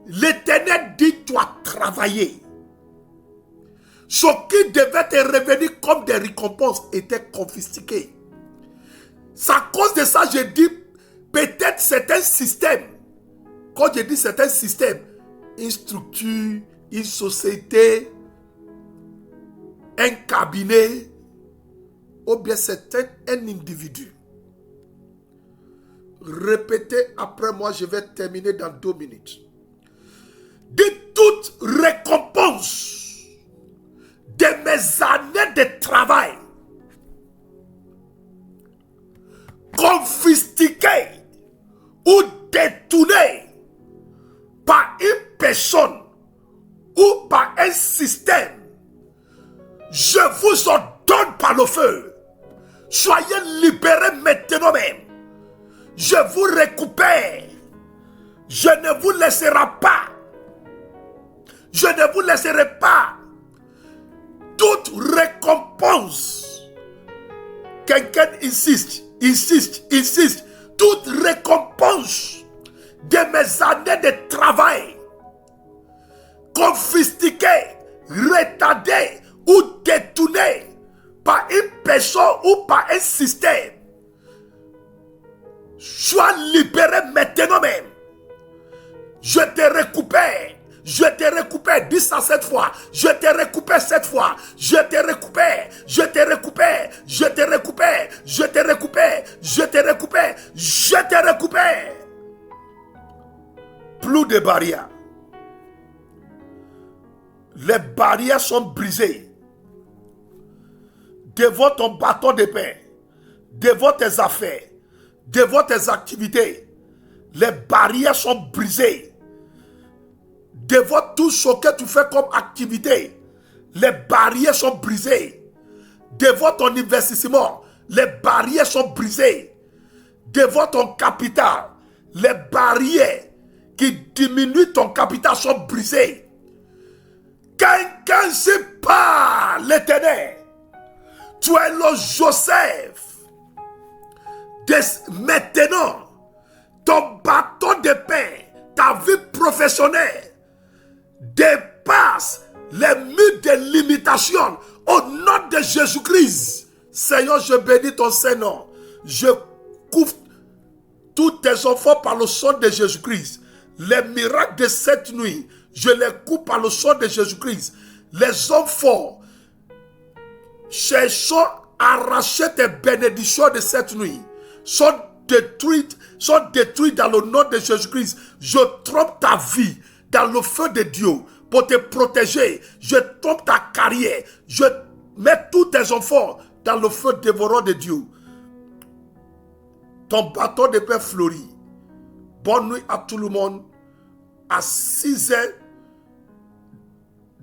L'Éternel dit, tu as travaillé. Ce qui devait te revenir comme des récompenses était confisqué. C'est à cause de ça, je dis, peut-être c'est un système. Quand je dis c'est un système, une structure, une société, un cabinet, ou bien c'est un individu. Répétez après moi, je vais terminer dans 2 minutes. De toute récompense de mes années de travail confisquées ou détournées par une personne ou par un système, je vous ordonne par le feu. Soyez libérés maintenant même. Je vous récupère. Je ne vous laisserai pas. Je ne vous laisserai pas. Toute récompense. Quelqu'un insiste. Toute récompense tes années de travail confisquées, retardées ou détournées par une personne ou par un système, sois libéré maintenant même. Je te récupère. Je te récupère. Dis ça 7 fois. Je te récupère 7 fois. Je te récupère. Je te récupère. Je te récupère. Je te récupère. Je te récupère. Je te récupère. Plus de barrières. Les barrières sont brisées. Devant ton bâton de pain, devant tes affaires, devant tes activités, les barrières sont brisées. Devant tout ce que tu fais comme activité, les barrières sont brisées. Devant ton investissement, les barrières sont brisées. Devant ton capital, les barrières qui diminuent ton capital sont brisées. Quelqu'un se parle, l'Éternel. Tu es le Joseph. Maintenant, ton bâton de pain, ta vie professionnelle dépasse les murs de limitation au nom de Jésus-Christ. Seigneur, je bénis ton Saint-Nom. Je couvre tous tes enfants par le sang de Jésus-Christ. Les miracles de cette nuit, je les coupe par le sang de Jésus-Christ. Les hommes forts, cherchant à arracher tes bénédictions de cette nuit, sont détruits dans le nom de Jésus-Christ. Je trompe ta vie dans le feu de Dieu pour te protéger. Je trompe ta carrière. Je mets tous tes enfants dans le feu dévorant de Dieu. Ton bâton de pain fleurit. Bonne nuit à tout le monde. À 6h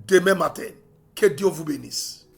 demain matin. Que Dieu vous bénisse.